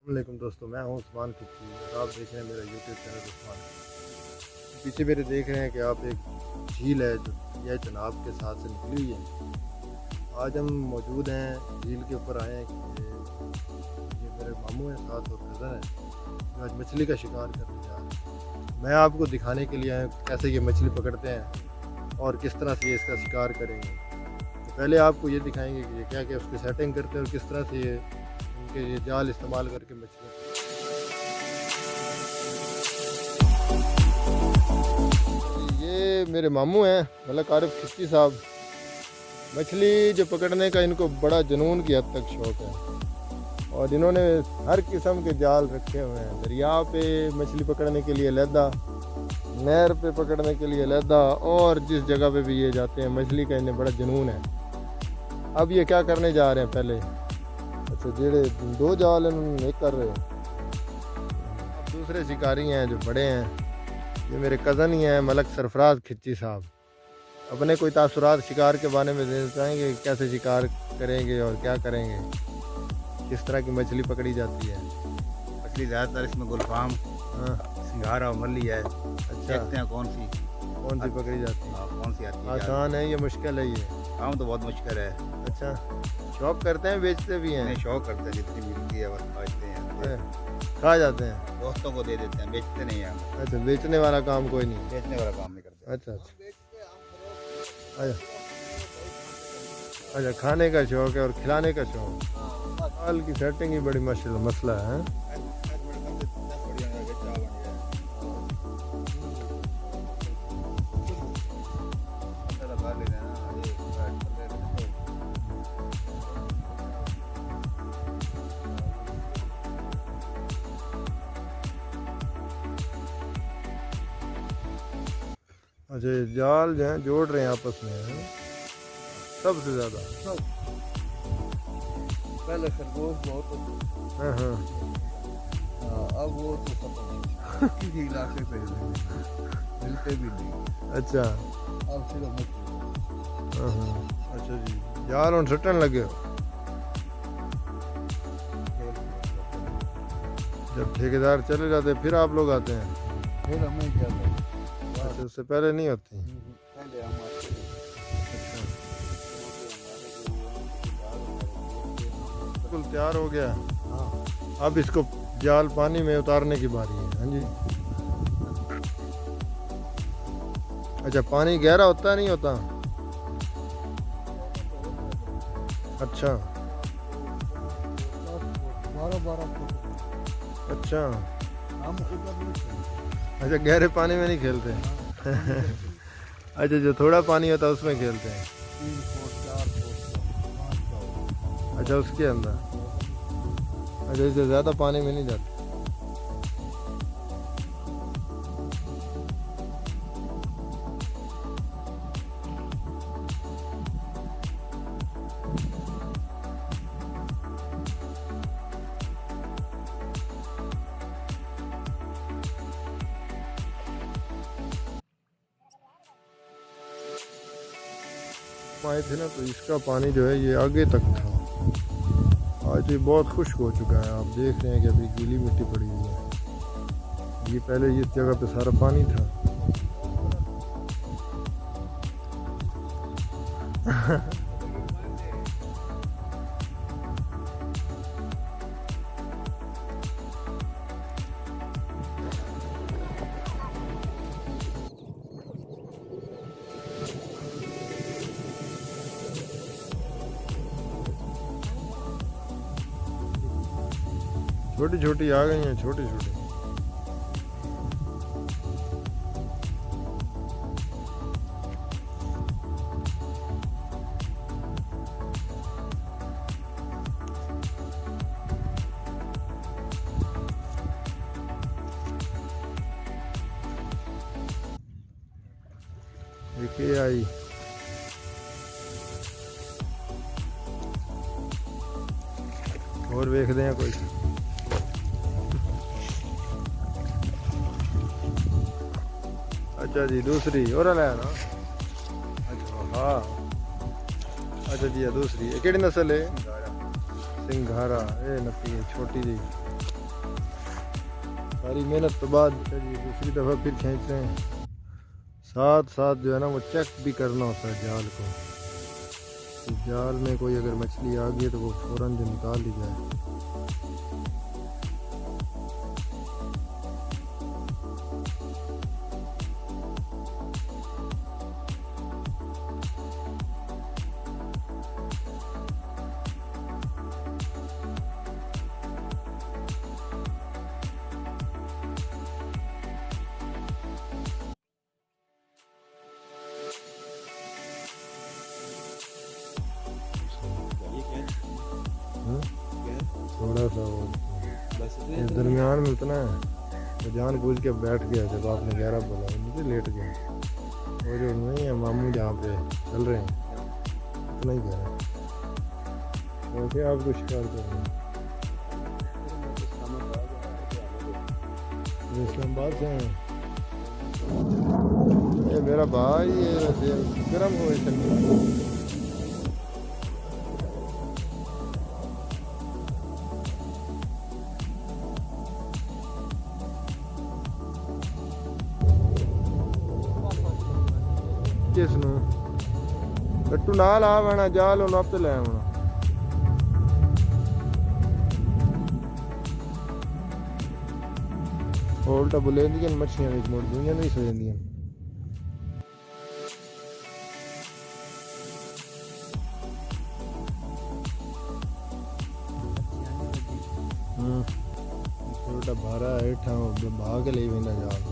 वालेकुम दोस्तों, मैं हूं उस्मान खिच्ची और आप देख रहे हैं मेरा यूट्यूब चैनल उस्मान खिच्ची। पीछे मेरे देख रहे हैं कि आप एक झील है जो यह चनाब के साथ से निकली हुई है। आज हम मौजूद हैं झील के ऊपर आए हैं कि ये मेरे मामू हैं साथ और कज़न है जो आज मछली का शिकार करने जा रहे हैं। मैं आपको दिखाने के लिए आया हूं कैसे ये मछली पकड़ते हैं और किस तरह से ये इसका शिकार करेंगे। तो पहले आपको ये दिखाएंगे कि ये क्या क्या उसकी सेटिंग करते हैं और किस तरह से ये जाल इस्तेमाल करके मछली। ये मेरे मामू हैं मतलब आरिफ खिच्ची साहब। मछली जो पकड़ने का इनको बड़ा जुनून की हद तक शौक है और इन्होंने हर किस्म के जाल रखे हुए हैं। दरिया पे मछली पकड़ने के लिए अलहदा, नहर पे पकड़ने के लिए अलहदा, और जिस जगह पे भी ये जाते हैं मछली का इन्हें बड़ा जुनून है। अब ये क्या करने जा रहे हैं पहले, अच्छा जेड़े दो जाल इन्होंने एक कर रहे हैं। अब दूसरे शिकारी हैं जो बड़े हैं, ये मेरे कज़न ही हैं मलक सरफराज खिच्ची साहब। अपने कोई तासुरात शिकार के बारे में देना चाहेंगे, कैसे शिकार करेंगे और क्या करेंगे, किस तरह की मछली पकड़ी जाती है। मछली ज़्यादातर इसमें गुलफाम, हाँ सिंघारा और मल्ली है। अच्छा, देखते हैं कौन सी पकड़ी जाती है। कौन सी आती है। आसान है ये मुश्किल है ये? काम तो बहुत मुश्किल है। अच्छा, शौक करते हैं बेचते भी हैं? हमें शौक करते हैं, जितनी मिलती है बस खाते हैं, खा जाते हैं, दोस्तों को दे देते हैं, बेचते नहीं हैं हम। अच्छा बेचने वाला काम कोई नहीं? बेचने वाला काम नहीं करते। अच्छा अच्छा, अच्छा खाने का शौक है और खिलाने का शौक। दाल की सेटिंग ही बड़ी मुश्किल मसला है। अच्छा जाल जो है जोड़ रहे हैं आपस में है? सबसे ज़्यादा पहले खरगोश बहुत होते हाँ हाँ अब वो तो खत्म किसी इलाके से मिलते भी नहीं। अच्छा अब सिर्फ मछली। हाँ हाँ अच्छा जी, जाल और सटन लगे हो। जब ठेकेदार चले जाते फिर आप लोग आते हैं? फिर हमें क्या था, अच्छा उससे पहले नहीं होती? पहले हम आते थे। बिल्कुल तैयार हो गया। हाँ अब इसको जाल पानी में उतारने की बारी है। हाँ जी, अच्छा पानी गहरा होता है नहीं होता? अच्छा 12 फुट। अच्छा हम उधर नहीं थे। अच्छा गहरे पानी में नहीं खेलते? अच्छा जो थोड़ा पानी होता है उसमें खेलते हैं? 3 फुट 4 फुट 5 फुट। अच्छा उसके अंदर, अच्छा इससे ज़्यादा पानी में नहीं जाते? आए थे ना तो इसका पानी जो है ये आगे तक था। आज ये बहुत खुश्क हो चुका है। आप देख रहे हैं कि अभी गीली मिट्टी पड़ी हुई है। ये पहले इस जगह पे सारा पानी था। छोटी छोटी आ गई हैं, छोटी छोटी। देखिए आई और देखते हैं कोई। अच्छा जी दूसरी और है ना? अच्छा हाँ अच्छा जी दूसरी केड़ी नस्ल है? सिंघारा। ये नपी छोटी जी। सारी मेहनत तो बाद चलिए दूसरी दफ़ा फिर खींच रहे हैं। साथ साथ जो है ना वो चेक भी करना होता है जाल को, कि जाल में कोई अगर मछली आ गई तो वो फ़ौरन जो निकाल ली जाए। थोड़ा सा वो इस दरमियान में उतना है तो जान बूझ के बैठ गया। जब आपने 11 बोला मुझे लेट गया। वो जो नहीं है मामू जहाँ पे चल रहे हैं उतना ही कह रहे हैं। वैसे आपको शिकार कर रहे हैं इस्लामाबाद से हैं। ये मेरा भाई ये गर्म हो किस ਨੂੰ ਕੱਟੂ ਨਾਲ ਆ ਵਣਾ ਜਾਲ ਉਹਨੂੰ ਆਪ ਲੈ ਆਉਣਾ। ਉਲਟਾ ਬੁਲੇ ਦੀਆਂ ਮੱਛੀਆਂ ਵਿੱਚ ਮੁੜ ਦੁਨੀਆਂ ਨਹੀਂ ਸੋ ਜਾਂਦੀਆਂ। उल्टा भारा हेठा भाग ले वेंदा जाल।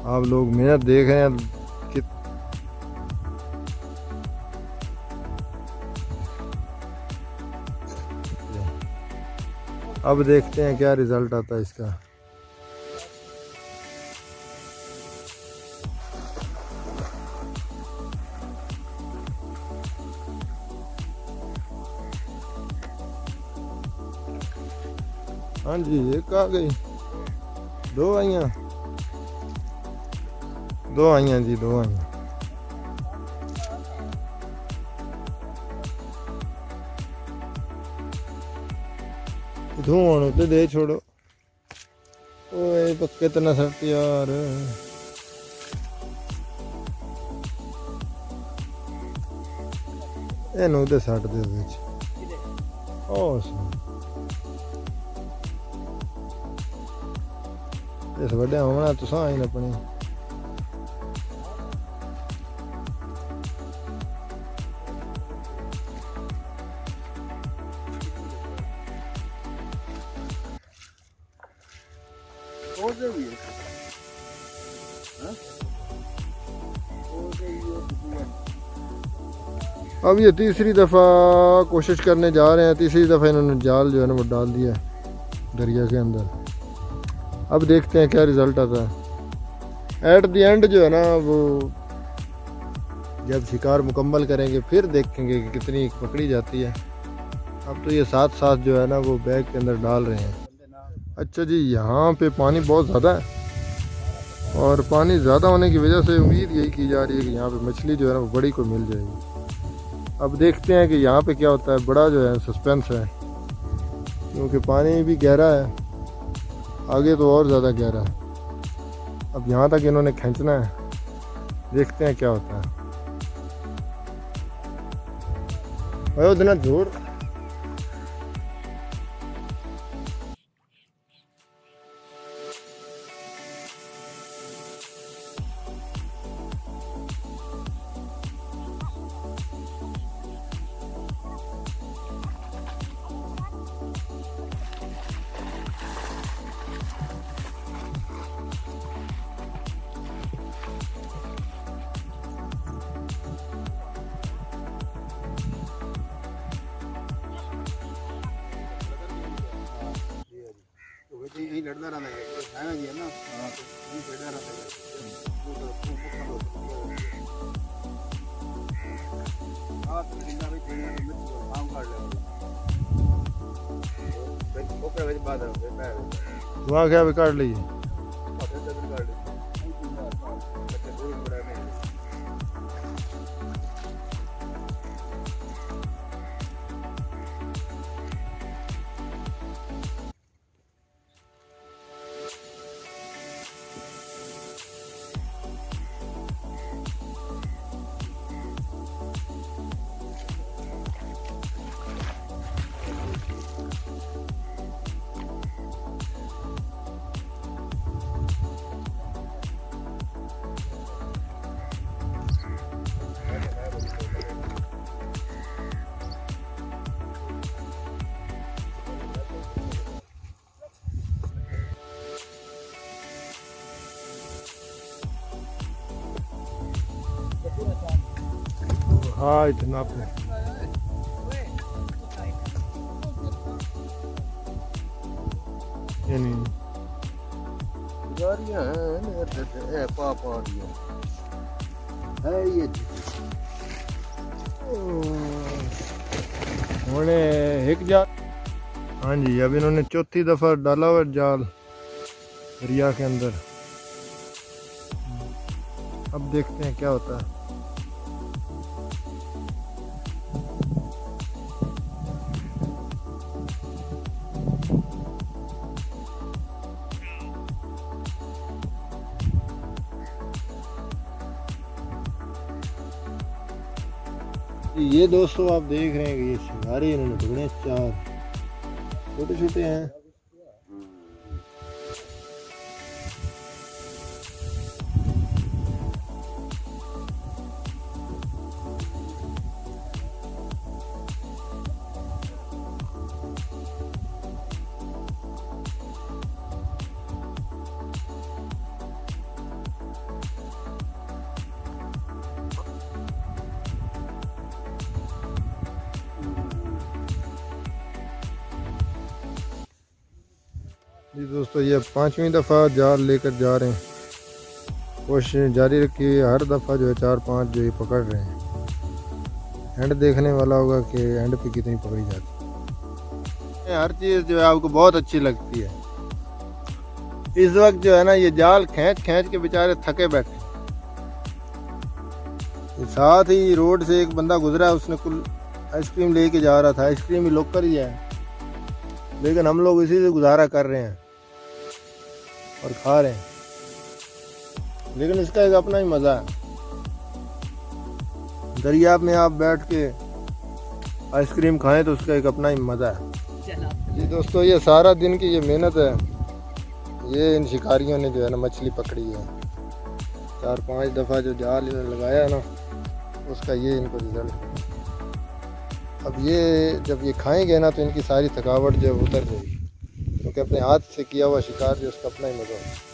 आप लोग मेहनत देख रहे हैं कि अब देखते हैं क्या रिजल्ट आता है इसका। हाँ जी एक आ गई, दो आइयाँ जी, दो आइयाँ। धुआं तो दे छोड़ो। ओए पक्के तो ना सट यार। ਇਹਨੂੰ ਤੇ ਸੱਟ ਦੇ ਵਿੱਚ ਉਸ ਇਸ ਵੱਡੇ ਹੋਣਾ ਤੁਸੀਂ ਆਈ ਨਾ ਆਪਣੀ अब ये तीसरी दफ़ा कोशिश करने जा रहे हैं। तीसरी दफ़ा इन्होंने जाल जो है ना वो डाल दिया दरिया के अंदर। अब देखते हैं क्या रिज़ल्ट आता है। एट द एंड जो है ना वो जब शिकार मुकम्मल करेंगे फिर देखेंगे कि कितनी पकड़ी जाती है। अब तो ये साथ साथ जो है ना वो बैग के अंदर डाल रहे हैं। अच्छा जी, यहाँ पे पानी बहुत ज़्यादा है और पानी ज़्यादा होने की वजह से उम्मीद यही की जा रही है कि यहाँ पे मछली जो है ना वो बड़ी को मिल जाएगी। अब देखते हैं कि यहाँ पे क्या होता है। बड़ा जो है सस्पेंस है क्योंकि पानी भी गहरा है, आगे तो और ज़्यादा गहरा है। अब यहाँ तक इन्होंने खींचना है, देखते हैं क्या होता है। इतना जोर यही लड़ता रहता है ना जी, है ना। हाँ तो यही लड़ता रहता है। हाँ तो जिंदा भाई खेलने में मिर्च को काम काट ले। फिर ओके भाई बात है फिर मैं वहाँ क्या भी काट लीजिए। फिर डबल काट ले। अच्छा कोई बड़ा नहीं। हाँ इतना पे ये नहीं गाड़ियां हैं पापा है ये उन्होंने एक जाल। हाँ जी अब इन्होंने चौथी दफा डाला हुआ जाल दरिया के अंदर। अब देखते हैं क्या होता है। ये दोस्तों आप देख रहे हैं कि ये शिकारी इन्होंने पकड़े हैं 4 छोटे छोटे हैं। जी दोस्तों ये 5वीं दफ़ा जाल लेकर जा रहे हैं। कोशिश जारी रखी हुई है, हर दफ़ा जो है 4-5 जो ये पकड़ रहे हैं। एंड देखने वाला होगा कि एंड पे कितनी पकड़ी जाती है। हर चीज़ जो है आपको बहुत अच्छी लगती है। इस वक्त जो है ना ये जाल खींच खींच के बेचारे थके बैठे। साथ ही रोड से एक बंदा गुजरा, उसने कुल आइसक्रीम लेके जा रहा था। आइसक्रीम ही लोकल ही है, लेकिन हम लोग इसी से गुजारा कर रहे हैं और खा रहे हैं। लेकिन इसका एक अपना ही मज़ा है। दरिया में आप बैठ के आइसक्रीम खाएं तो उसका एक अपना ही मज़ा है। जी दोस्तों ये सारा दिन की ये मेहनत है, ये इन शिकारियों ने जो है ना मछली पकड़ी है। 4-5 दफ़ा जो जाल इन्होंने लगाया है ना, उसका ये इनको रिजल्ट है। अब ये जब ये खाएंगे ना तो इनकी सारी थकावट जो है उतर जाएगी, क्योंकि अपने हाथ से किया हुआ शिकार जो उसका अपना ही मज़ा है।